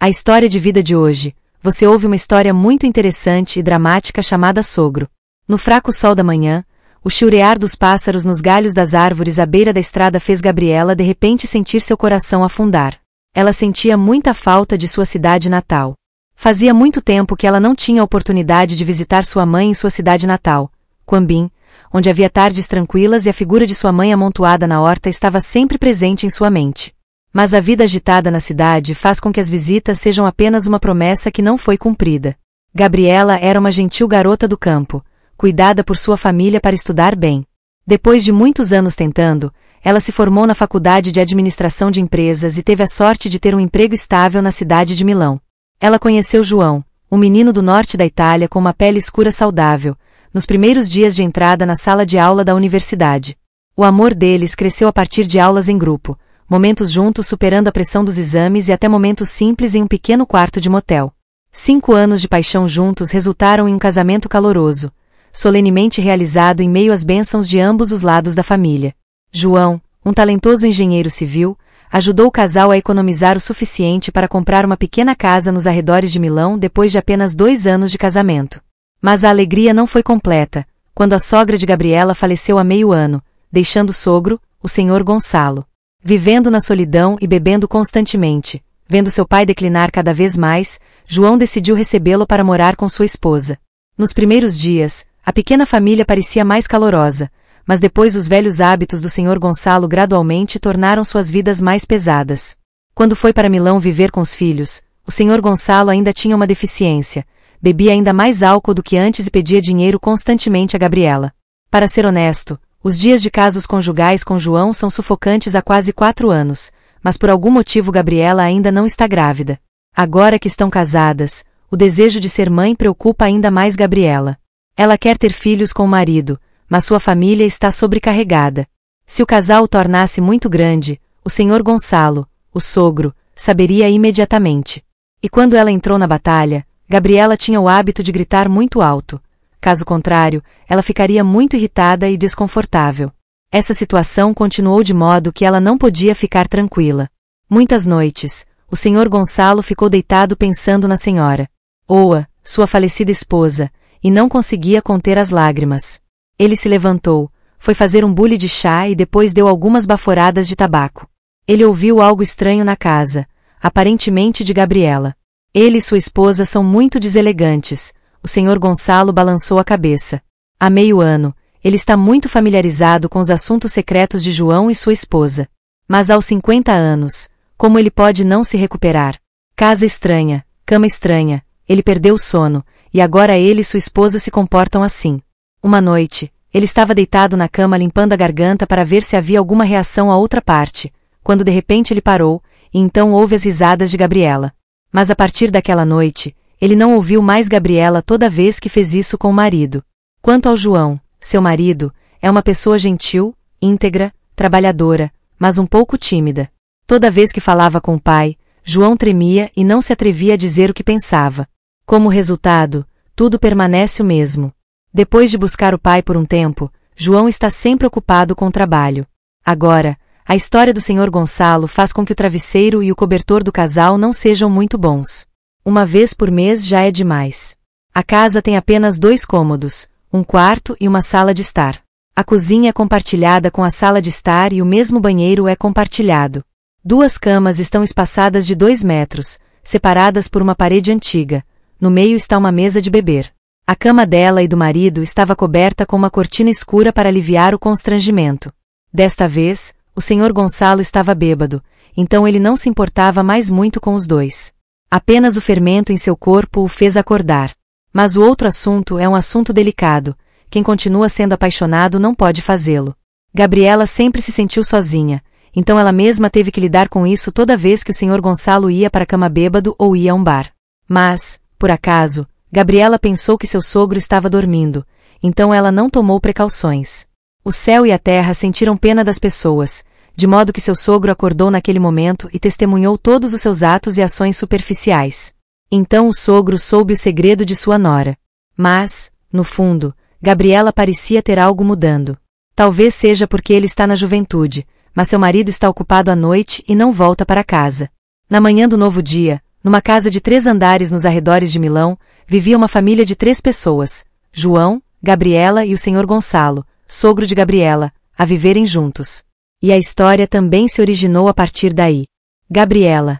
A história de vida de hoje, você ouve uma história muito interessante e dramática chamada Sogro. No fraco sol da manhã, o chilrear dos pássaros nos galhos das árvores à beira da estrada fez Gabriela de repente sentir seu coração afundar. Ela sentia muita falta de sua cidade natal. Fazia muito tempo que ela não tinha a oportunidade de visitar sua mãe em sua cidade natal, Quambim, onde havia tardes tranquilas e a figura de sua mãe amontoada na horta estava sempre presente em sua mente. Mas a vida agitada na cidade faz com que as visitas sejam apenas uma promessa que não foi cumprida. Gabriela era uma gentil garota do campo, cuidada por sua família para estudar bem. Depois de muitos anos tentando, ela se formou na faculdade de administração de empresas e teve a sorte de ter um emprego estável na cidade de Milão. Ela conheceu João, um menino do norte da Itália com uma pele escura saudável, nos primeiros dias de entrada na sala de aula da universidade. O amor deles cresceu a partir de aulas em grupo, momentos juntos superando a pressão dos exames e até momentos simples em um pequeno quarto de motel. 5 anos de paixão juntos resultaram em um casamento caloroso, solenemente realizado em meio às bênçãos de ambos os lados da família. João, um talentoso engenheiro civil, ajudou o casal a economizar o suficiente para comprar uma pequena casa nos arredores de Milão depois de apenas 2 anos de casamento. Mas a alegria não foi completa, quando a sogra de Gabriela faleceu há meio ano, deixando o sogro, o senhor Gonçalo. Vivendo na solidão e bebendo constantemente, vendo seu pai declinar cada vez mais, João decidiu recebê-lo para morar com sua esposa. Nos primeiros dias, a pequena família parecia mais calorosa, mas depois os velhos hábitos do senhor Gonçalo gradualmente tornaram suas vidas mais pesadas. Quando foi para Milão viver com os filhos, o senhor Gonçalo ainda tinha uma deficiência. Bebia ainda mais álcool do que antes e pedia dinheiro constantemente a Gabriela. Para ser honesto, os dias de casos conjugais com João são sufocantes há quase 4 anos, mas por algum motivo Gabriela ainda não está grávida. Agora que estão casadas, o desejo de ser mãe preocupa ainda mais Gabriela. Ela quer ter filhos com o marido, mas sua família está sobrecarregada. Se o casal o tornasse muito grande, o senhor Gonçalo, o sogro, saberia imediatamente. E quando ela entrou na batalha, Gabriela tinha o hábito de gritar muito alto. Caso contrário, ela ficaria muito irritada e desconfortável. Essa situação continuou de modo que ela não podia ficar tranquila. Muitas noites, o senhor Gonçalo ficou deitado pensando na senhora Oa, sua falecida esposa, e não conseguia conter as lágrimas. Ele se levantou, foi fazer um bule de chá e depois deu algumas baforadas de tabaco. Ele ouviu algo estranho na casa, aparentemente de Gabriela. Ele e sua esposa são muito deselegantes. O senhor Gonçalo balançou a cabeça. Há meio ano, ele está muito familiarizado com os assuntos secretos de João e sua esposa. Mas aos 50 anos, como ele pode não se recuperar? Casa estranha, cama estranha, ele perdeu o sono, e agora ele e sua esposa se comportam assim. Uma noite, ele estava deitado na cama limpando a garganta para ver se havia alguma reação à outra parte, quando de repente ele parou, e então houve as risadas de Gabriela. Mas a partir daquela noite, ele não ouviu mais Gabriela toda vez que fez isso com o marido. Quanto ao João, seu marido, é uma pessoa gentil, íntegra, trabalhadora, mas um pouco tímida. Toda vez que falava com o pai, João tremia e não se atrevia a dizer o que pensava. Como resultado, tudo permanece o mesmo. Depois de buscar o pai por um tempo, João está sempre ocupado com o trabalho. Agora, a história do senhor Gonçalo faz com que o travesseiro e o cobertor do casal não sejam muito bons. Uma vez por mês já é demais. A casa tem apenas 2 cômodos, um quarto e uma sala de estar. A cozinha é compartilhada com a sala de estar e o mesmo banheiro é compartilhado. 2 camas estão espaçadas de 2 metros, separadas por uma parede antiga. No meio está uma mesa de beber. A cama dela e do marido estava coberta com uma cortina escura para aliviar o constrangimento. Desta vez, o senhor Gonçalo estava bêbado, então ele não se importava mais muito com os dois. Apenas o fermento em seu corpo o fez acordar. Mas o outro assunto é um assunto delicado. Quem continua sendo apaixonado não pode fazê-lo. Gabriela sempre se sentiu sozinha, então ela mesma teve que lidar com isso toda vez que o senhor Gonçalo ia para a cama bêbado ou ia a um bar. Mas, por acaso, Gabriela pensou que seu sogro estava dormindo, então ela não tomou precauções. O céu e a terra sentiram pena das pessoas, de modo que seu sogro acordou naquele momento e testemunhou todos os seus atos e ações superficiais. Então o sogro soube o segredo de sua nora. Mas, no fundo, Gabriela parecia ter algo mudando. Talvez seja porque ele está na juventude, mas seu marido está ocupado à noite e não volta para casa. Na manhã do novo dia, Numa casa de 3 andares nos arredores de Milão, vivia uma família de 3 pessoas, João, Gabriela e o Sr. Gonçalo, sogro de Gabriela, a viverem juntos. E a história também se originou a partir daí. Gabriela,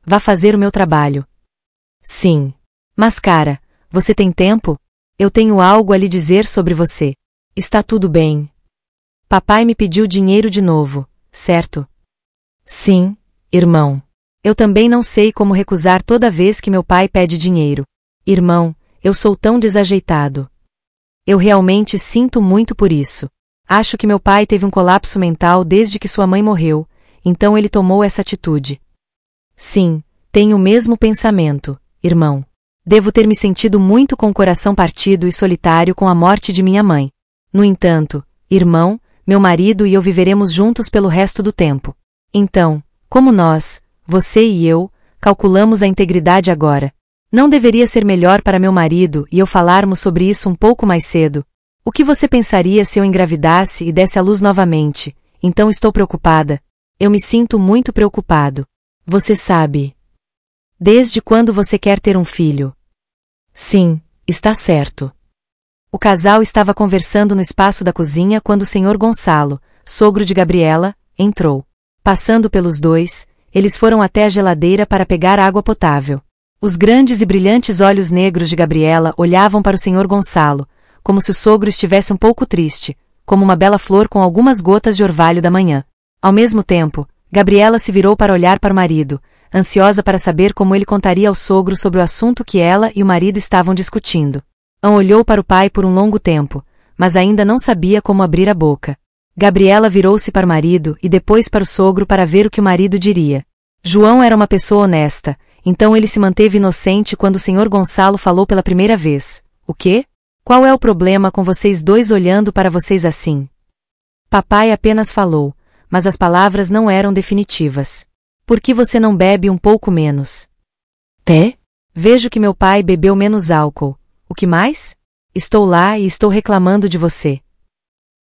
vá fazer o meu trabalho. Sim. Mas cara, você tem tempo? Eu tenho algo a lhe dizer sobre você. Está tudo bem. Papai me pediu dinheiro de novo, certo? Sim, irmão. Eu também não sei como recusar toda vez que meu pai pede dinheiro. Irmão, eu sou tão desajeitado. Eu realmente sinto muito por isso. Acho que meu pai teve um colapso mental desde que sua mãe morreu, então ele tomou essa atitude. Sim, tenho o mesmo pensamento, irmão. Devo ter me sentido muito com o coração partido e solitário com a morte de minha mãe. No entanto, irmão, meu marido e eu viveremos juntos pelo resto do tempo. Então, como nós, você e eu, calculamos a integridade agora. Não deveria ser melhor para meu marido e eu falarmos sobre isso um pouco mais cedo? O que você pensaria se eu engravidasse e desse à luz novamente? Então estou preocupada. Eu me sinto muito preocupado. Você sabe. Desde quando você quer ter um filho? Sim, está certo. O casal estava conversando no espaço da cozinha quando o Sr. Gonçalo, sogro de Gabriela, entrou. Passando pelos dois, eles foram até a geladeira para pegar água potável. Os grandes e brilhantes olhos negros de Gabriela olhavam para o Sr. Gonçalo, como se o sogro estivesse um pouco triste, como uma bela flor com algumas gotas de orvalho da manhã. Ao mesmo tempo, Gabriela se virou para olhar para o marido, ansiosa para saber como ele contaria ao sogro sobre o assunto que ela e o marido estavam discutindo. Anne olhou para o pai por um longo tempo, mas ainda não sabia como abrir a boca. Gabriela virou-se para o marido e depois para o sogro para ver o que o marido diria. João era uma pessoa honesta, então ele se manteve inocente quando o Sr. Gonçalo falou pela primeira vez. O quê? Qual é o problema com vocês dois olhando para vocês assim? Papai apenas falou, mas as palavras não eram definitivas. Por que você não bebe um pouco menos? Vejo que meu pai bebeu menos álcool. O que mais? Estou lá e estou reclamando de você.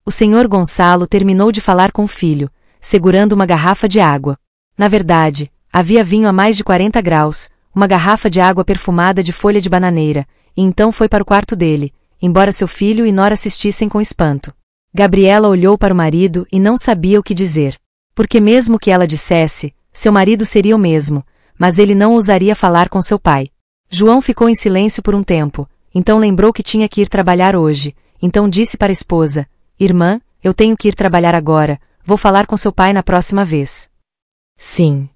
O Sr. Gonçalo terminou de falar com o filho, segurando uma garrafa de água. Na verdade, havia vinho a mais de 40 graus, uma garrafa de água perfumada de folha de bananeira, e então foi para o quarto dele, embora seu filho e Nora assistissem com espanto. Gabriela olhou para o marido e não sabia o que dizer. Porque mesmo que ela dissesse, seu marido seria o mesmo, mas ele não ousaria falar com seu pai. João ficou em silêncio por um tempo, então lembrou que tinha que ir trabalhar hoje, então disse para a esposa, irmã, eu tenho que ir trabalhar agora, vou falar com seu pai na próxima vez. Sim.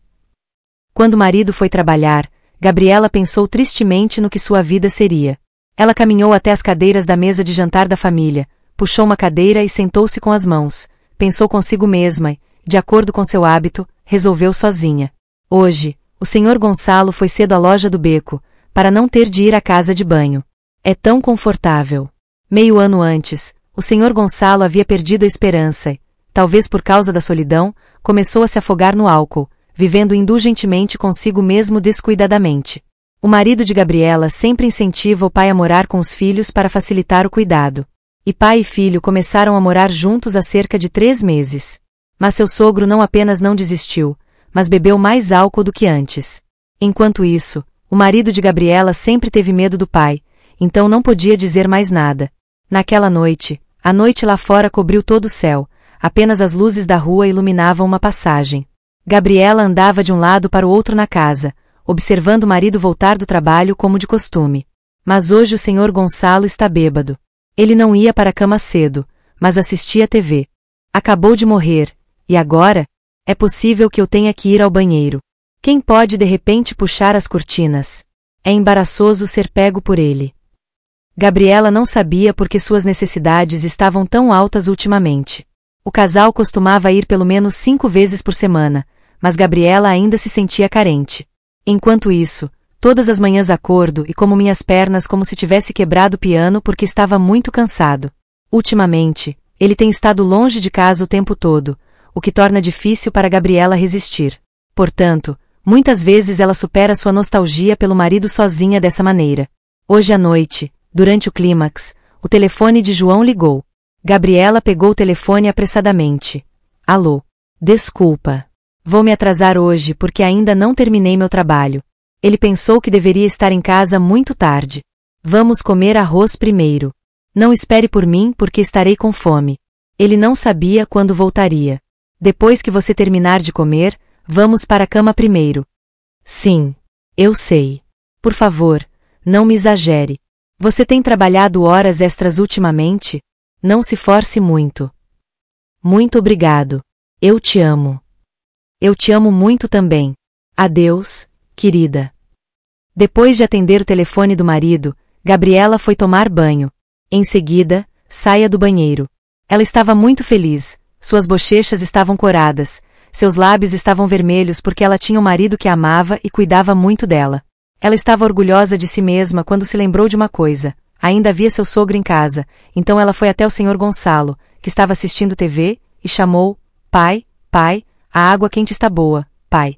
Quando o marido foi trabalhar, Gabriela pensou tristemente no que sua vida seria. Ela caminhou até as cadeiras da mesa de jantar da família, puxou uma cadeira e sentou-se com as mãos, pensou consigo mesma e, de acordo com seu hábito, resolveu sozinha. Hoje, o Sr. Gonçalo foi cedo à loja do beco, para não ter de ir à casa de banho. É tão confortável. Meio ano antes, o Sr. Gonçalo havia perdido a esperança e, talvez por causa da solidão, começou a se afogar no álcool, vivendo indulgentemente consigo mesmo descuidadamente. O marido de Gabriela sempre incentiva o pai a morar com os filhos para facilitar o cuidado. E pai e filho começaram a morar juntos há cerca de 3 meses. Mas seu sogro não apenas não desistiu, mas bebeu mais álcool do que antes. Enquanto isso, o marido de Gabriela sempre teve medo do pai, então não podia dizer mais nada. Naquela noite, a noite lá fora cobriu todo o céu, apenas as luzes da rua iluminavam uma passagem. Gabriela andava de um lado para o outro na casa, observando o marido voltar do trabalho como de costume. Mas hoje o Sr. Gonçalo está bêbado. Ele não ia para a cama cedo, mas assistia à TV. Acabou de morrer, e agora? É possível que eu tenha que ir ao banheiro. Quem pode de repente puxar as cortinas? É embaraçoso ser pego por ele. Gabriela não sabia por que suas necessidades estavam tão altas ultimamente. O casal costumava ir pelo menos 5 vezes por semana, mas Gabriela ainda se sentia carente. Enquanto isso, todas as manhãs acordo e como minhas pernas como se tivesse quebrado o piano porque estava muito cansado. Ultimamente, ele tem estado longe de casa o tempo todo, o que torna difícil para Gabriela resistir. Portanto, muitas vezes ela supera sua nostalgia pelo marido sozinha dessa maneira. Hoje à noite, durante o clímax, o telefone de João ligou. Gabriela pegou o telefone apressadamente. Alô. Desculpa. Vou me atrasar hoje porque ainda não terminei meu trabalho. Ele pensou que deveria estar em casa muito tarde. Vamos comer arroz primeiro. Não espere por mim porque estarei com fome. Ele não sabia quando voltaria. Depois que você terminar de comer, vamos para a cama primeiro. Sim, eu sei. Por favor, não me exagere. Você tem trabalhado horas extras ultimamente? Não se force muito. Muito obrigado. Eu te amo. Eu te amo muito também. Adeus, querida. Depois de atender o telefone do marido, Gabriela foi tomar banho. Em seguida, saia do banheiro. Ela estava muito feliz, suas bochechas estavam coradas, seus lábios estavam vermelhos porque ela tinha um marido que amava e cuidava muito dela. Ela estava orgulhosa de si mesma quando se lembrou de uma coisa: ainda havia seu sogro em casa, então ela foi até o Sr. Gonçalo, que estava assistindo TV, e chamou: Pai, pai, a água quente está boa, pai.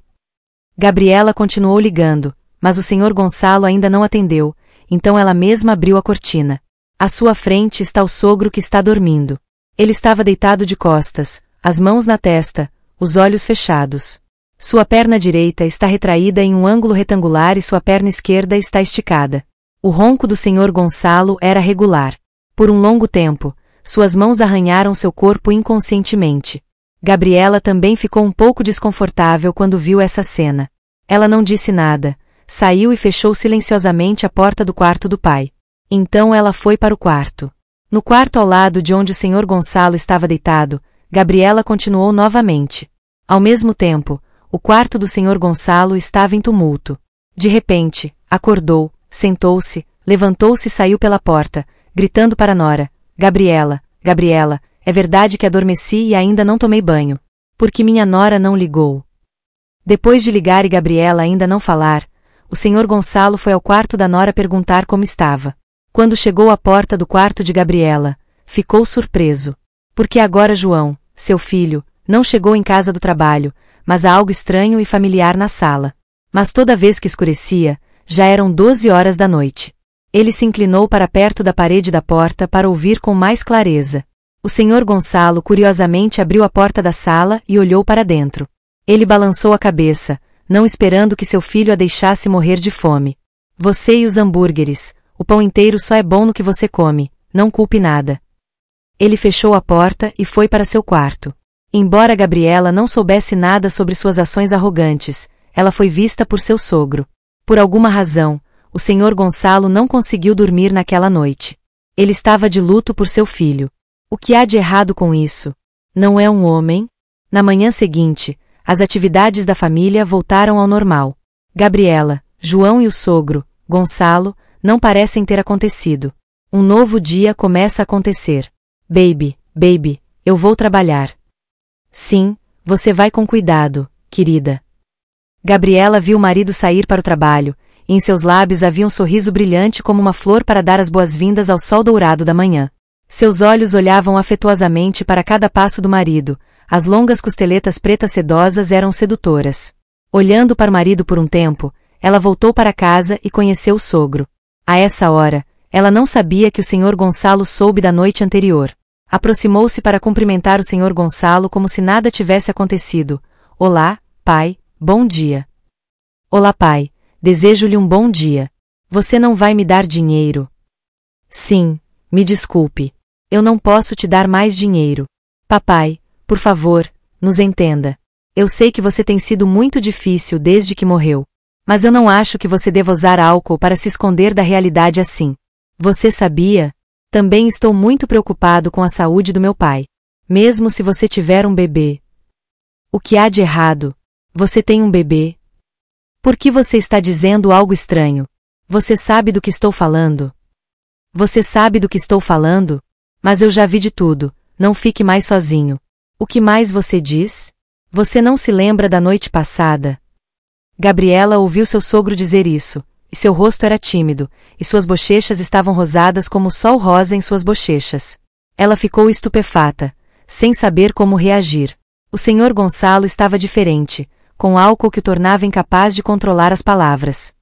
Gabriela continuou ligando, mas o Sr. Gonçalo ainda não atendeu, então ela mesma abriu a cortina. À sua frente está o sogro que está dormindo. Ele estava deitado de costas, as mãos na testa, os olhos fechados. Sua perna direita está retraída em um ângulo retangular e sua perna esquerda está esticada. O ronco do Sr. Gonçalo era regular. Por um longo tempo, suas mãos arranharam seu corpo inconscientemente. Gabriela também ficou um pouco desconfortável quando viu essa cena. Ela não disse nada, saiu e fechou silenciosamente a porta do quarto do pai. Então ela foi para o quarto. No quarto ao lado de onde o Sr. Gonçalo estava deitado, Gabriela continuou novamente. Ao mesmo tempo, o quarto do Sr. Gonçalo estava em tumulto. De repente, acordou, sentou-se, levantou-se e saiu pela porta, gritando para Nora: Gabriela, Gabriela, é verdade que adormeci e ainda não tomei banho. Por que minha nora não ligou? Depois de ligar e Gabriela ainda não falar, o Sr. Gonçalo foi ao quarto da nora perguntar como estava. Quando chegou à porta do quarto de Gabriela, ficou surpreso. Porque agora João, seu filho, não chegou em casa do trabalho, mas há algo estranho e familiar na sala. Mas toda vez que escurecia, já eram 12 horas da noite. Ele se inclinou para perto da parede da porta para ouvir com mais clareza. O Sr. Gonçalo curiosamente abriu a porta da sala e olhou para dentro. Ele balançou a cabeça, não esperando que seu filho a deixasse morrer de fome. Você e os hambúrgueres, o pão inteiro só é bom no que você come, não culpe nada. Ele fechou a porta e foi para seu quarto. Embora Gabriela não soubesse nada sobre suas ações arrogantes, ela foi vista por seu sogro. Por alguma razão, o Sr. Gonçalo não conseguiu dormir naquela noite. Ele estava de luto por seu filho. O que há de errado com isso? Não é um homem? Na manhã seguinte, as atividades da família voltaram ao normal. Gabriela, João e o sogro, Gonçalo, não parecem ter acontecido. Um novo dia começa a acontecer. Baby, eu vou trabalhar. Sim, você vai com cuidado, querida. Gabriela viu o marido sair para o trabalho, e em seus lábios havia um sorriso brilhante como uma flor para dar as boas-vindas ao sol dourado da manhã. Seus olhos olhavam afetuosamente para cada passo do marido, as longas costeletas pretas sedosas eram sedutoras. Olhando para o marido por um tempo, ela voltou para casa e conheceu o sogro. A essa hora, ela não sabia que o Sr. Gonçalo soube da noite anterior. Aproximou-se para cumprimentar o Sr. Gonçalo como se nada tivesse acontecido. Olá, pai, bom dia. Olá, pai, desejo-lhe um bom dia. Você não vai me dar dinheiro? Sim, me desculpe. Eu não posso te dar mais dinheiro. Papai, por favor, nos entenda. Eu sei que você tem sido muito difícil desde que morreu. Mas eu não acho que você deva usar álcool para se esconder da realidade assim. Você sabia? Também estou muito preocupado com a saúde do meu pai. Mesmo se você tiver um bebê. O que há de errado? Você tem um bebê? Por que você está dizendo algo estranho? Você sabe do que estou falando? Você sabe do que estou falando? Mas eu já vi de tudo, não fique mais sozinho. O que mais você diz? Você não se lembra da noite passada? Gabriela ouviu seu sogro dizer isso, e seu rosto era tímido, e suas bochechas estavam rosadas como o sol rosa em suas bochechas. Ela ficou estupefata, sem saber como reagir. O Sr. Gonçalo estava diferente, com álcool que o tornava incapaz de controlar as palavras.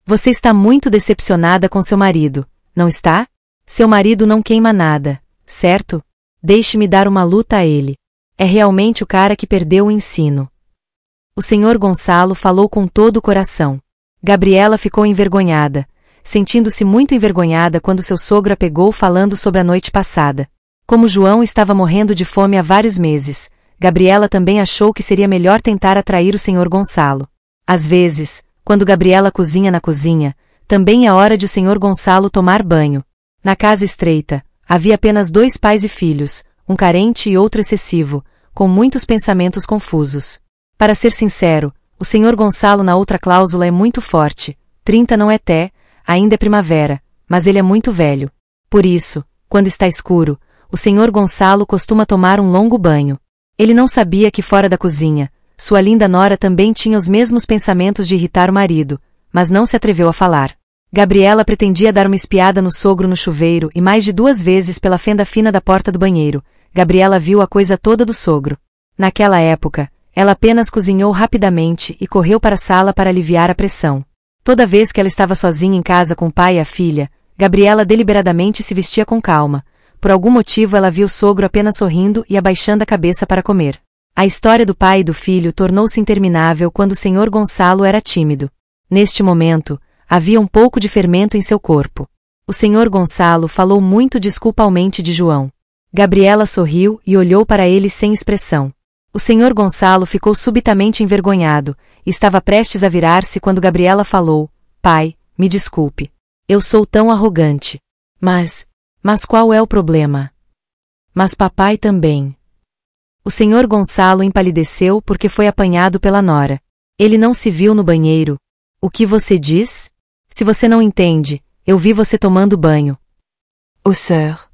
Você está muito decepcionada com seu marido, não está? Seu marido não queima nada, certo? Deixe-me dar uma luta a ele. É realmente o cara que perdeu o ensino. O Sr. Gonçalo falou com todo o coração. Gabriela ficou envergonhada, sentindo-se muito envergonhada quando seu sogro a pegou falando sobre a noite passada. Como João estava morrendo de fome há vários meses, Gabriela também achou que seria melhor tentar atrair o Sr. Gonçalo. Às vezes, quando Gabriela cozinha na cozinha, também é hora de o Sr. Gonçalo tomar banho. Na casa estreita, havia apenas 2 pais e filhos, um carente e outro excessivo, com muitos pensamentos confusos. Para ser sincero, o Sr. Gonçalo na outra cláusula é muito forte, 30 não é té, ainda é primavera, mas ele é muito velho. Por isso, quando está escuro, o Sr. Gonçalo costuma tomar um longo banho. Ele não sabia que fora da cozinha, sua linda nora também tinha os mesmos pensamentos de irritar o marido, mas não se atreveu a falar. Gabriela pretendia dar uma espiada no sogro no chuveiro e mais de 2 vezes pela fenda fina da porta do banheiro. Gabriela viu a coisa toda do sogro. Naquela época, ela apenas cozinhou rapidamente e correu para a sala para aliviar a pressão. Toda vez que ela estava sozinha em casa com o pai e a filha, Gabriela deliberadamente se vestia com calma. Por algum motivo ela viu o sogro apenas sorrindo e abaixando a cabeça para comer. A história do pai e do filho tornou-se interminável quando o Sr. Gonçalo era tímido. Neste momento, havia um pouco de fermento em seu corpo. O Sr. Gonçalo falou muito desculpalmente de João. Gabriela sorriu e olhou para ele sem expressão. O Sr. Gonçalo ficou subitamente envergonhado, e estava prestes a virar-se quando Gabriela falou: "Pai, me desculpe. Eu sou tão arrogante. Mas qual é o problema? Mas papai também." O Sr. Gonçalo empalideceu porque foi apanhado pela nora. Ele não se viu no banheiro. "O que você diz? Se você não entende, eu vi você tomando banho." Oh sœur.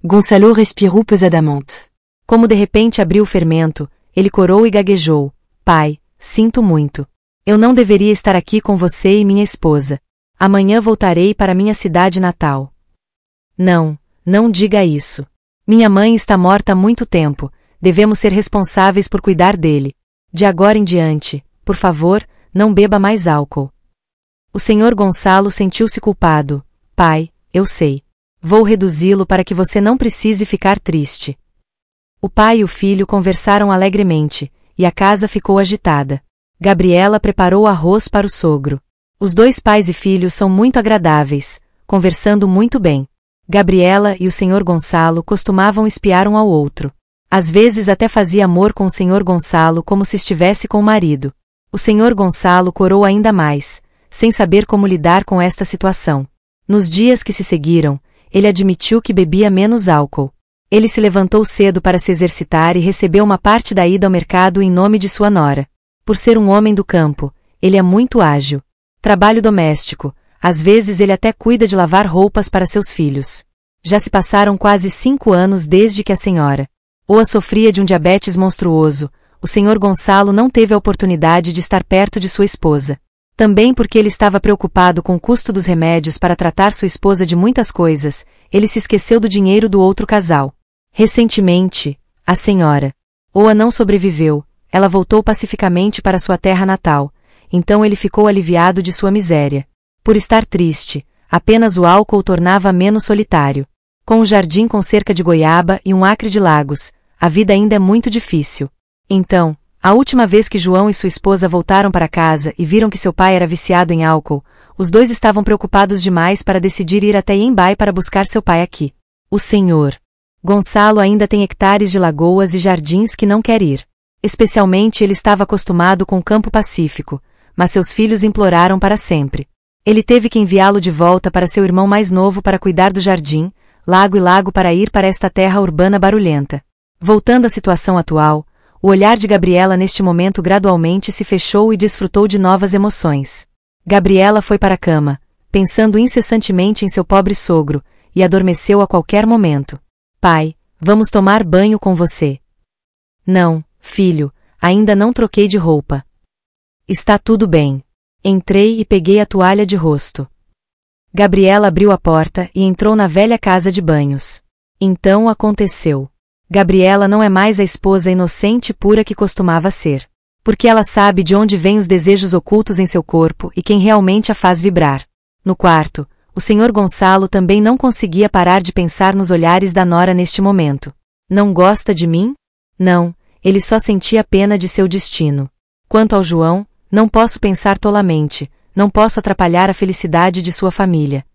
Gonçalo respirou pesadamente. Como de repente abriu o fermento, ele corou e gaguejou: "Pai, sinto muito. Eu não deveria estar aqui com você e minha esposa. Amanhã voltarei para minha cidade natal." Não diga isso. Minha mãe está morta há muito tempo, devemos ser responsáveis por cuidar dele. De agora em diante, por favor, não beba mais álcool. O Sr. Gonçalo sentiu-se culpado. "Pai, eu sei. Vou reduzi-lo para que você não precise ficar triste." O pai e o filho conversaram alegremente, e a casa ficou agitada. Gabriela preparou arroz para o sogro. Os 2 pais e filhos são muito agradáveis, conversando muito bem. Gabriela e o Sr. Gonçalo costumavam espiar um ao outro. Às vezes até fazia amor com o Sr. Gonçalo como se estivesse com o marido. O Sr. Gonçalo corou ainda mais, sem saber como lidar com esta situação. Nos dias que se seguiram, ele admitiu que bebia menos álcool. Ele se levantou cedo para se exercitar e recebeu uma parte da ida ao mercado em nome de sua nora. Por ser um homem do campo, ele é muito ágil. Trabalho doméstico, às vezes ele até cuida de lavar roupas para seus filhos. Já se passaram quase 5 anos desde que a senhora Oa sofria de um diabetes monstruoso. O Sr. Gonçalo não teve a oportunidade de estar perto de sua esposa. Também porque ele estava preocupado com o custo dos remédios para tratar sua esposa de muitas coisas, ele se esqueceu do dinheiro do outro casal. Recentemente, a senhora Oa não sobreviveu, ela voltou pacificamente para sua terra natal, então ele ficou aliviado de sua miséria. Por estar triste, apenas o álcool o tornava menos solitário. Com um jardim com cerca de goiaba e um acre de lagos, a vida ainda é muito difícil. Então, a última vez que João e sua esposa voltaram para casa e viram que seu pai era viciado em álcool, os 2 estavam preocupados demais para decidir ir até Embai para buscar seu pai aqui. O Sr. Gonçalo ainda tem hectares de lagoas e jardins que não quer ir. Especialmente ele estava acostumado com o campo pacífico, mas seus filhos imploraram para sempre. Ele teve que enviá-lo de volta para seu irmão mais novo para cuidar do jardim, lago e lago para ir para esta terra urbana barulhenta. Voltando à situação atual, o olhar de Gabriela neste momento gradualmente se fechou e desfrutou de novas emoções. Gabriela foi para a cama, pensando incessantemente em seu pobre sogro, e adormeceu a qualquer momento. "Pai, vamos tomar banho com você." "Não, filho, ainda não troquei de roupa." "Está tudo bem." Entrei e peguei a toalha de rosto. Gabriela abriu a porta e entrou na velha casa de banhos. Então aconteceu. Gabriela não é mais a esposa inocente e pura que costumava ser. Porque ela sabe de onde vêm os desejos ocultos em seu corpo e quem realmente a faz vibrar. No quarto, o Sr. Gonçalo também não conseguia parar de pensar nos olhares da nora neste momento. Não gosta de mim? Não, ele só sentia pena de seu destino. Quanto ao João, não posso pensar tolamente, não posso atrapalhar a felicidade de sua família.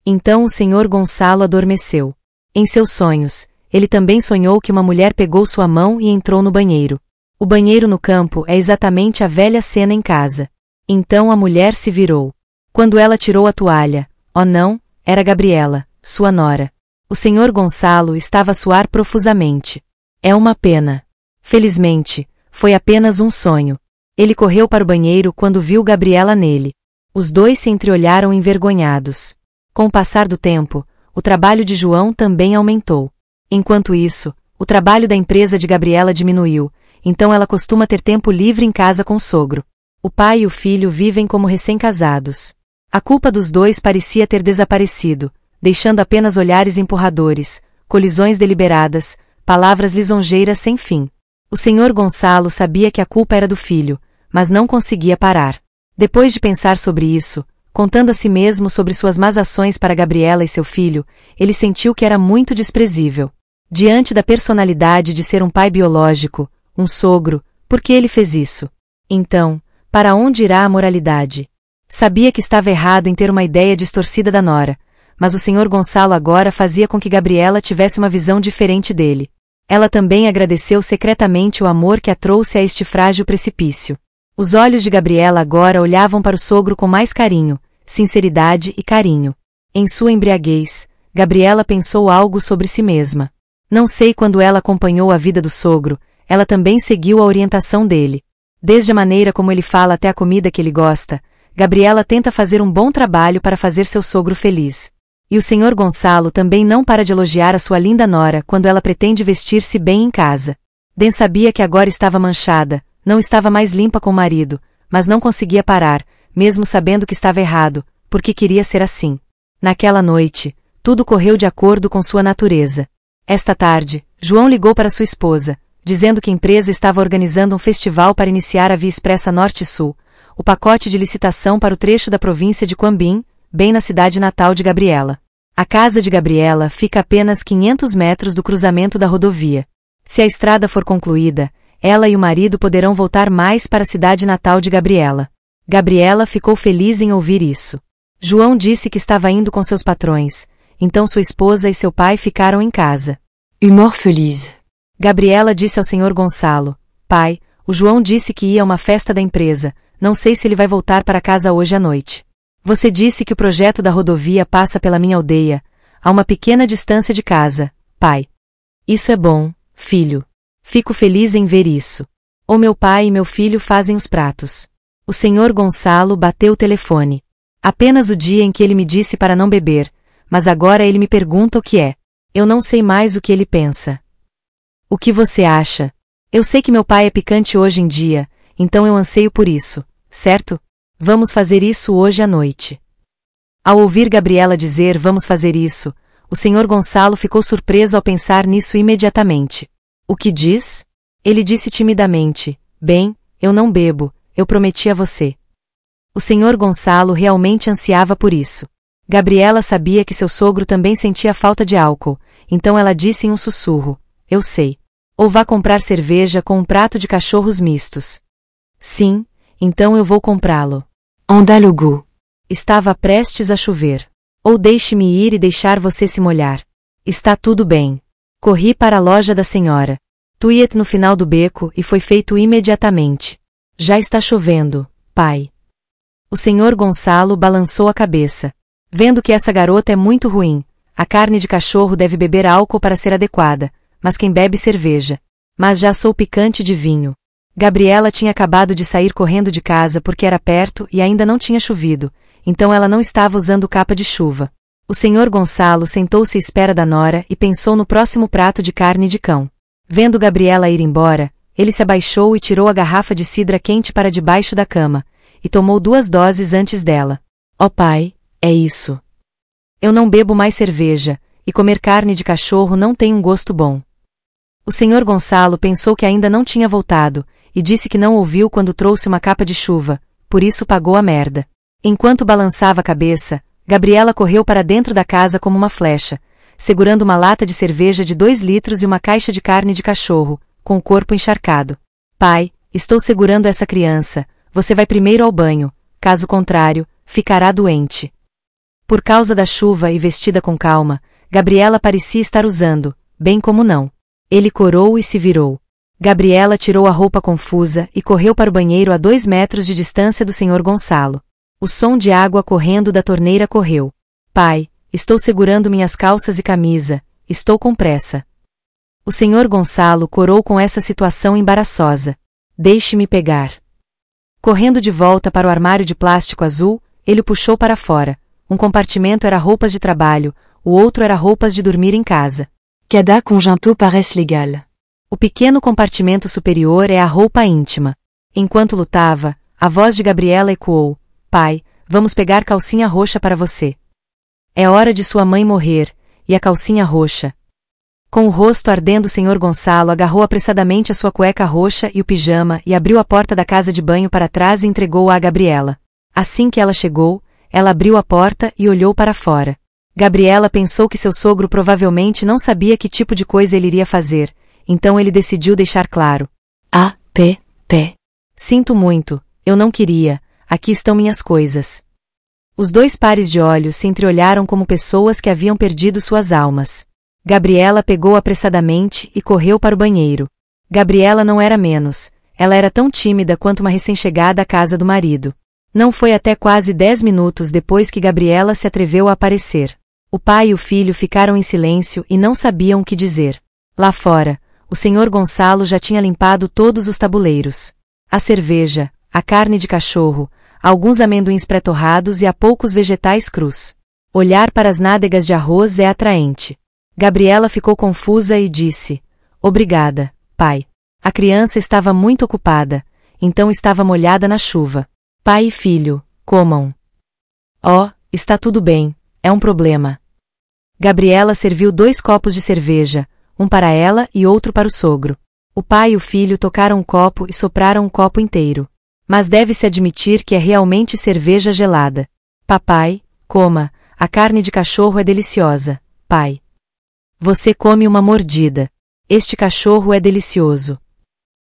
Então o Sr. Gonçalo adormeceu. Em seus sonhos, ele também sonhou que uma mulher pegou sua mão e entrou no banheiro. O banheiro no campo é exatamente a velha cena em casa. Então a mulher se virou. Quando ela tirou a toalha, oh não, era Gabriela, sua nora. O Sr. Gonçalo estava a suar profusamente. É uma pena. Felizmente, foi apenas um sonho. Ele correu para o banheiro quando viu Gabriela nele. Os dois se entreolharam envergonhados. Com o passar do tempo, o trabalho de João também aumentou. Enquanto isso, o trabalho da empresa de Gabriela diminuiu, então ela costuma ter tempo livre em casa com o sogro. O pai e o filho vivem como recém-casados. A culpa dos dois parecia ter desaparecido, deixando apenas olhares empurradores, colisões deliberadas, palavras lisonjeiras sem fim. O Sr. Gonçalo sabia que a culpa era do filho, mas não conseguia parar. Depois de pensar sobre isso, contando a si mesmo sobre suas más ações para Gabriela e seu filho, ele sentiu que era muito desprezível. Diante da personalidade de ser um pai biológico, um sogro, por que ele fez isso? Então, para onde irá a moralidade? Sabia que estava errado em ter uma ideia distorcida da nora, mas o Sr. Gonçalo agora fazia com que Gabriela tivesse uma visão diferente dele. Ela também agradeceu secretamente o amor que a trouxe a este frágil precipício. Os olhos de Gabriela agora olhavam para o sogro com mais carinho, sinceridade e carinho. Em sua embriaguez, Gabriela pensou algo sobre si mesma. Não sei quando ela acompanhou a vida do sogro, ela também seguiu a orientação dele. Desde a maneira como ele fala até a comida que ele gosta, Gabriela tenta fazer um bom trabalho para fazer seu sogro feliz. E o Sr. Gonçalo também não para de elogiar a sua linda nora quando ela pretende vestir-se bem em casa. Den sabia que agora estava manchada, não estava mais limpa com o marido, mas não conseguia parar, mesmo sabendo que estava errado, porque queria ser assim. Naquela noite, tudo correu de acordo com sua natureza. Esta tarde, João ligou para sua esposa, dizendo que a empresa estava organizando um festival para iniciar a Via Expressa Norte-Sul, o pacote de licitação para o trecho da província de Quambim, bem na cidade natal de Gabriela. A casa de Gabriela fica a apenas 500 metros do cruzamento da rodovia. Se a estrada for concluída, ela e o marido poderão voltar mais para a cidade natal de Gabriela. Gabriela ficou feliz em ouvir isso. João disse que estava indo com seus patrões, então sua esposa e seu pai ficaram em casa. Humor feliz. Gabriela disse ao Sr. Gonçalo: pai, o João disse que ia a uma festa da empresa, não sei se ele vai voltar para casa hoje à noite. Você disse que o projeto da rodovia passa pela minha aldeia, a uma pequena distância de casa, pai. Isso é bom, filho. Fico feliz em ver isso. O meu pai e meu filho fazem os pratos. O Sr. Gonçalo bateu o telefone. Apenas o dia em que ele me disse para não beber, mas agora ele me pergunta o que é. Eu não sei mais o que ele pensa. O que você acha? Eu sei que meu pai é picante hoje em dia, então eu anseio por isso, certo? Vamos fazer isso hoje à noite. Ao ouvir Gabriela dizer vamos fazer isso, o Sr. Gonçalo ficou surpreso ao pensar nisso imediatamente. O que diz? Ele disse timidamente: bem, eu não bebo, eu prometi a você. O Sr. Gonçalo realmente ansiava por isso. Gabriela sabia que seu sogro também sentia falta de álcool, então ela disse em um sussurro: eu sei. Ou vá comprar cerveja com um prato de cachorros mistos. Sim, então eu vou comprá-lo. Andalogo. Estava prestes a chover. Ou deixe-me ir e deixar você se molhar. Está tudo bem. Corri para a loja da senhora. Tuiet no final do beco e foi feito imediatamente. Já está chovendo, pai. O Sr. Gonçalo balançou a cabeça. Vendo que essa garota é muito ruim, a carne de cachorro deve beber álcool para ser adequada, mas quem bebe cerveja. Mas já sou picante de vinho. Gabriela tinha acabado de sair correndo de casa porque era perto e ainda não tinha chovido, então ela não estava usando capa de chuva. O Sr. Gonçalo sentou-se à espera da nora e pensou no próximo prato de carne de cão. Vendo Gabriela ir embora, ele se abaixou e tirou a garrafa de cidra quente para debaixo da cama, e tomou 2 doses antes dela. Ó pai, é isso. Eu não bebo mais cerveja, e comer carne de cachorro não tem um gosto bom. O Sr. Gonçalo pensou que ainda não tinha voltado, e disse que não ouviu quando trouxe uma capa de chuva, por isso pagou a merda. Enquanto balançava a cabeça, Gabriela correu para dentro da casa como uma flecha, segurando uma lata de cerveja de 2 litros e uma caixa de carne de cachorro, com o corpo encharcado. Pai, estou segurando essa criança, você vai primeiro ao banho, caso contrário, ficará doente. Por causa da chuva e vestida com calma, Gabriela parecia estar usando, bem como não. Ele corou e se virou. Gabriela tirou a roupa confusa e correu para o banheiro a 2 metros de distância do Sr. Gonçalo. O som de água correndo da torneira correu. Pai, estou segurando minhas calças e camisa, estou com pressa. O Sr. Gonçalo corou com essa situação embaraçosa. Deixe-me pegar. Correndo de volta para o armário de plástico azul, ele o puxou para fora. Um compartimento era roupas de trabalho, o outro era roupas de dormir em casa. Cada conjunto paraissent légal. O pequeno compartimento superior é a roupa íntima. Enquanto lutava, a voz de Gabriela ecoou: Pai, vamos pegar calcinha roxa para você. É hora de sua mãe morrer, e a calcinha roxa. Com o rosto ardendo, o Sr. Gonçalo agarrou apressadamente a sua cueca roxa e o pijama e abriu a porta da casa de banho para trás e entregou-a a Gabriela. Assim que ela chegou, ela abriu a porta e olhou para fora. Gabriela pensou que seu sogro provavelmente não sabia que tipo de coisa ele iria fazer, então ele decidiu deixar claro. P. Sinto muito, eu não queria, aqui estão minhas coisas. Os 2 pares de olhos se entreolharam como pessoas que haviam perdido suas almas. Gabriela pegou apressadamente e correu para o banheiro. Gabriela não era menos, ela era tão tímida quanto uma recém-chegada à casa do marido. Não foi até quase 10 minutos depois que Gabriela se atreveu a aparecer. O pai e o filho ficaram em silêncio e não sabiam o que dizer. Lá fora, o Sr. Gonçalo já tinha limpado todos os tabuleiros. A cerveja, a carne de cachorro, alguns amendoins pré-torrados e há poucos vegetais crus. Olhar para as nádegas de arroz é atraente. Gabriela ficou confusa e disse: Obrigada, pai. A criança estava muito ocupada, então estava molhada na chuva. Pai e filho, comam. Oh, está tudo bem, é um problema. Gabriela serviu 2 copos de cerveja, um para ela e outro para o sogro. O pai e o filho tocaram um copo e sopraram um copo inteiro. Mas deve-se admitir que é realmente cerveja gelada. Papai, coma, a carne de cachorro é deliciosa, pai. Você come uma mordida. Este cachorro é delicioso.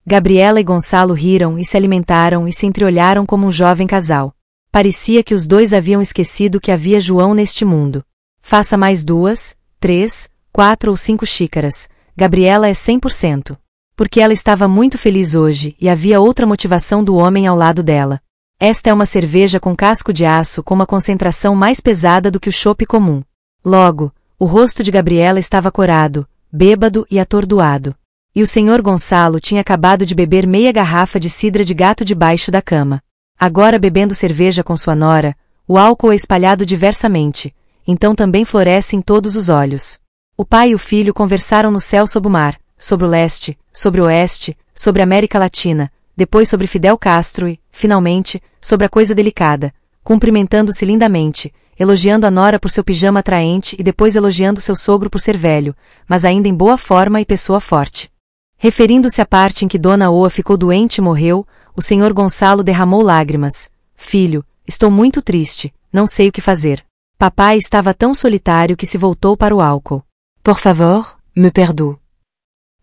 Gabriela e Gonçalo riram e se alimentaram e se entreolharam como um jovem casal. Parecia que os 2 haviam esquecido que havia João neste mundo. Faça mais 2, 3, 4 ou 5 xícaras. Gabriela é 100%. Porque ela estava muito feliz hoje e havia outra motivação do homem ao lado dela. Esta é uma cerveja com casco de aço com uma concentração mais pesada do que o chopp comum. Logo, o rosto de Gabriela estava corado, bêbado e atordoado. E o Sr. Gonçalo tinha acabado de beber meia garrafa de cidra de gato debaixo da cama. Agora bebendo cerveja com sua nora, o álcool é espalhado diversamente, então também floresce em todos os olhos. O pai e o filho conversaram no céu sob o mar, sobre o leste, sobre o oeste, sobre a América Latina, depois sobre Fidel Castro e, finalmente, sobre a coisa delicada, cumprimentando-se lindamente, elogiando a nora por seu pijama atraente e depois elogiando seu sogro por ser velho, mas ainda em boa forma e pessoa forte. Referindo-se à parte em que Dona Oa ficou doente e morreu, o Sr. Gonçalo derramou lágrimas. Filho, estou muito triste, não sei o que fazer. Papai estava tão solitário que se voltou para o álcool. Por favor, me perdoe.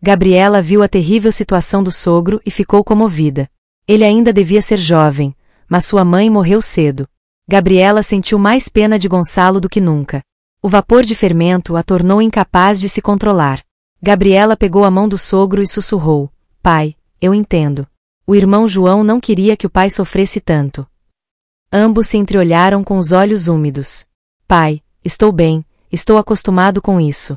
Gabriela viu a terrível situação do sogro e ficou comovida. Ele ainda devia ser jovem, mas sua mãe morreu cedo. Gabriela sentiu mais pena de Gonçalo do que nunca. O vapor de fermento a tornou incapaz de se controlar. Gabriela pegou a mão do sogro e sussurrou: Pai, eu entendo. O irmão João não queria que o pai sofresse tanto. Ambos se entreolharam com os olhos úmidos. Pai, estou bem, estou acostumado com isso.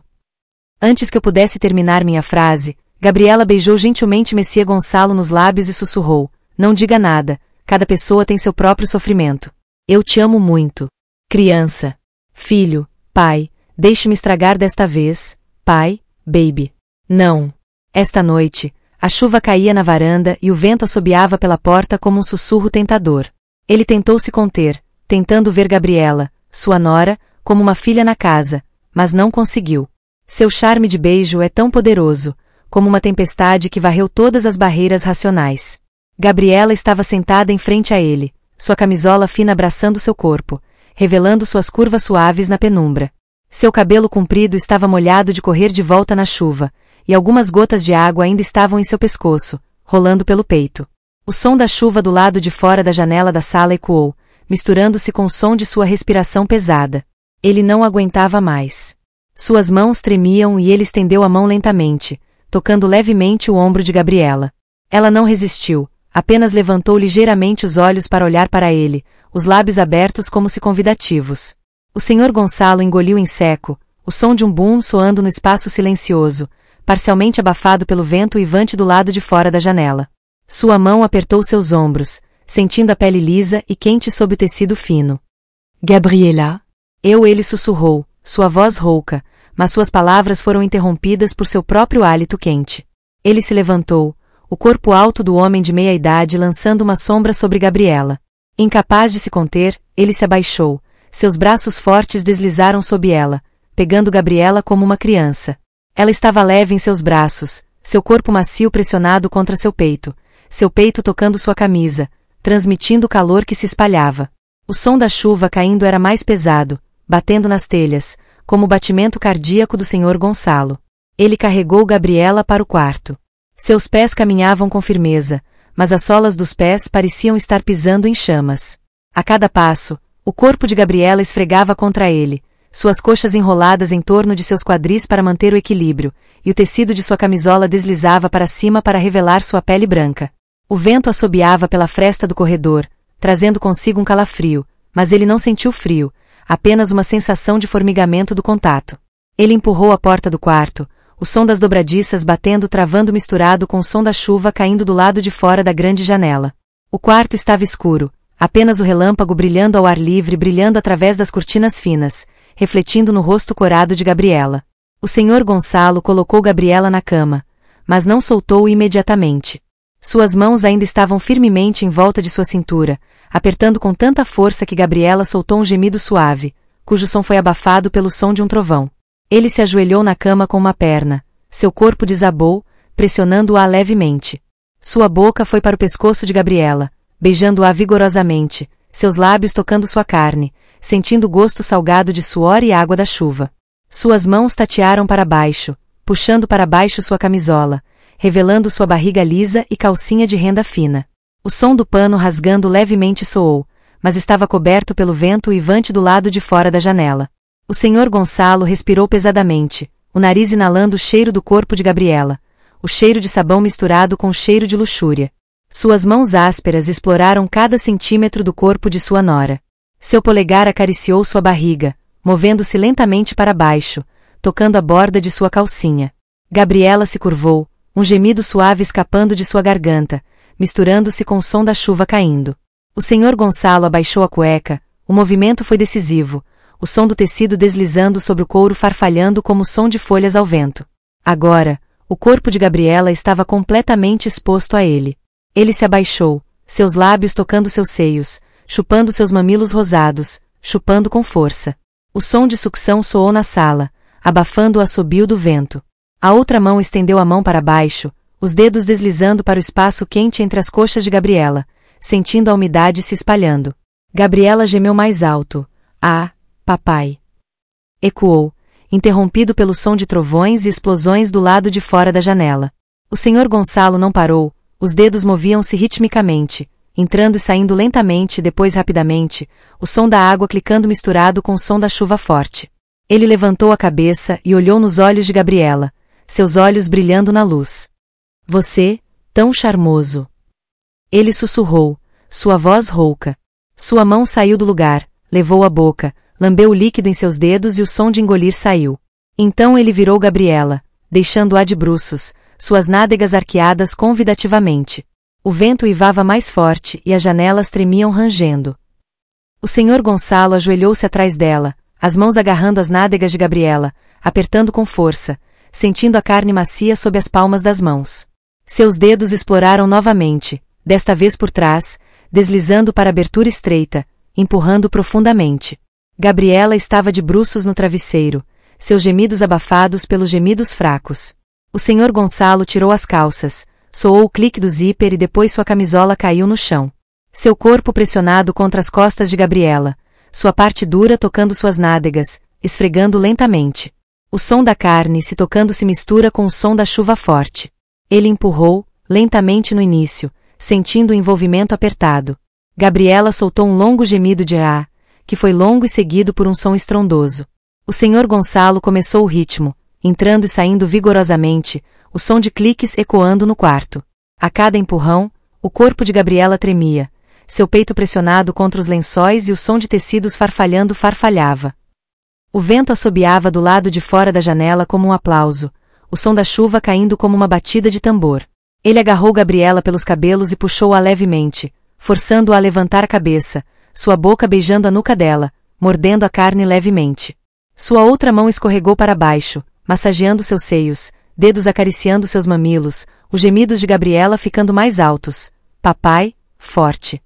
Antes que eu pudesse terminar minha frase, Gabriela beijou gentilmente Messia Gonçalo nos lábios e sussurrou: Não diga nada, cada pessoa tem seu próprio sofrimento. Eu te amo muito. Criança. Filho, pai, deixe-me estragar desta vez, pai, baby. Não. Esta noite, a chuva caía na varanda e o vento assobiava pela porta como um sussurro tentador. Ele tentou se conter, tentando ver Gabriela, sua nora, como uma filha na casa, mas não conseguiu. Seu charme de beijo é tão poderoso, como uma tempestade que varreu todas as barreiras racionais. Gabriela estava sentada em frente a ele, sua camisola fina abraçando seu corpo, revelando suas curvas suaves na penumbra. Seu cabelo comprido estava molhado de correr de volta na chuva, e algumas gotas de água ainda estavam em seu pescoço, rolando pelo peito. O som da chuva do lado de fora da janela da sala ecoou, misturando-se com o som de sua respiração pesada. Ele não aguentava mais. Suas mãos tremiam e ele estendeu a mão lentamente, tocando levemente o ombro de Gabriela. Ela não resistiu, apenas levantou ligeiramente os olhos para olhar para ele, os lábios abertos como se convidativos. O Sr. Gonçalo engoliu em seco, o som de um boom soando no espaço silencioso, parcialmente abafado pelo vento uivante do lado de fora da janela. Sua mão apertou seus ombros, sentindo a pele lisa e quente sob o tecido fino. Gabriela? Ele sussurrou, sua voz rouca, mas suas palavras foram interrompidas por seu próprio hálito quente. Ele se levantou, o corpo alto do homem de meia-idade lançando uma sombra sobre Gabriela. Incapaz de se conter, ele se abaixou, seus braços fortes deslizaram sob ela, pegando Gabriela como uma criança. Ela estava leve em seus braços, seu corpo macio pressionado contra seu peito tocando sua camisa, transmitindo o calor que se espalhava. O som da chuva caindo era mais pesado, batendo nas telhas, como o batimento cardíaco do Sr. Gonçalo. Ele carregou Gabriela para o quarto. Seus pés caminhavam com firmeza, mas as solas dos pés pareciam estar pisando em chamas. A cada passo, o corpo de Gabriela esfregava contra ele, suas coxas enroladas em torno de seus quadris para manter o equilíbrio, e o tecido de sua camisola deslizava para cima para revelar sua pele branca. O vento assobiava pela fresta do corredor, trazendo consigo um calafrio, mas ele não sentiu frio, apenas uma sensação de formigamento do contato. Ele empurrou a porta do quarto, o som das dobradiças batendo travando misturado com o som da chuva caindo do lado de fora da grande janela. O quarto estava escuro, apenas o relâmpago brilhando ao ar livre brilhando através das cortinas finas, refletindo no rosto corado de Gabriela. O Sr. Gonçalo colocou Gabriela na cama, mas não soltou-o imediatamente. Suas mãos ainda estavam firmemente em volta de sua cintura, apertando com tanta força que Gabriela soltou um gemido suave, cujo som foi abafado pelo som de um trovão. Ele se ajoelhou na cama com uma perna, seu corpo desabou, pressionando-a levemente. Sua boca foi para o pescoço de Gabriela, beijando-a vigorosamente, seus lábios tocando sua carne, sentindo o gosto salgado de suor e água da chuva. Suas mãos tatearam para baixo, puxando para baixo sua camisola, revelando sua barriga lisa e calcinha de renda fina. O som do pano rasgando levemente soou, mas estava coberto pelo vento uivante do lado de fora da janela. O Sr. Gonçalo respirou pesadamente, o nariz inalando o cheiro do corpo de Gabriela, o cheiro de sabão misturado com o cheiro de luxúria. Suas mãos ásperas exploraram cada centímetro do corpo de sua nora. Seu polegar acariciou sua barriga, movendo-se lentamente para baixo, tocando a borda de sua calcinha. Gabriela se curvou, um gemido suave escapando de sua garganta, misturando-se com o som da chuva caindo. O Sr. Gonçalo abaixou a cueca, o movimento foi decisivo, o som do tecido deslizando sobre o couro farfalhando como o som de folhas ao vento. Agora, o corpo de Gabriela estava completamente exposto a ele. Ele se abaixou, seus lábios tocando seus seios, chupando seus mamilos rosados, chupando com força. O som de sucção soou na sala, abafando o assobio do vento. A outra mão estendeu a mão para baixo, os dedos deslizando para o espaço quente entre as coxas de Gabriela, sentindo a umidade se espalhando. Gabriela gemeu mais alto. Ah, papai! Ecoou, interrompido pelo som de trovões e explosões do lado de fora da janela. O Sr. Gonçalo não parou, os dedos moviam-se ritmicamente, entrando e saindo lentamente e depois rapidamente, o som da água clicando misturado com o som da chuva forte. Ele levantou a cabeça e olhou nos olhos de Gabriela, seus olhos brilhando na luz. Você, tão charmoso. Ele sussurrou, sua voz rouca. Sua mão saiu do lugar, levou a boca, lambeu o líquido em seus dedos e o som de engolir saiu. Então ele virou Gabriela, deixando-a de bruços, suas nádegas arqueadas convidativamente. O vento uivava mais forte e as janelas tremiam rangendo. O Sr. Gonçalo ajoelhou-se atrás dela, as mãos agarrando as nádegas de Gabriela, apertando com força, sentindo a carne macia sob as palmas das mãos. Seus dedos exploraram novamente, desta vez por trás, deslizando para a abertura estreita, empurrando profundamente. Gabriela estava de bruços no travesseiro, seus gemidos abafados pelos gemidos fracos. O Sr. Gonçalo tirou as calças, soou o clique do zíper e depois sua camisola caiu no chão. Seu corpo pressionado contra as costas de Gabriela, sua parte dura tocando suas nádegas, esfregando lentamente. O som da carne se tocando se mistura com o som da chuva forte. Ele empurrou, lentamente no início, sentindo o envolvimento apertado. Gabriela soltou um longo gemido de "ah", que foi longo e seguido por um som estrondoso. O Sr. Gonçalo começou o ritmo, entrando e saindo vigorosamente, o som de cliques ecoando no quarto. A cada empurrão, o corpo de Gabriela tremia, seu peito pressionado contra os lençóis e o som de tecidos farfalhando farfalhava. O vento assobiava do lado de fora da janela como um aplauso, o som da chuva caindo como uma batida de tambor. Ele agarrou Gabriela pelos cabelos e puxou-a levemente, forçando-a a levantar a cabeça, sua boca beijando a nuca dela, mordendo a carne levemente. Sua outra mão escorregou para baixo, massageando seus seios, dedos acariciando seus mamilos, os gemidos de Gabriela ficando mais altos. Papai, forte.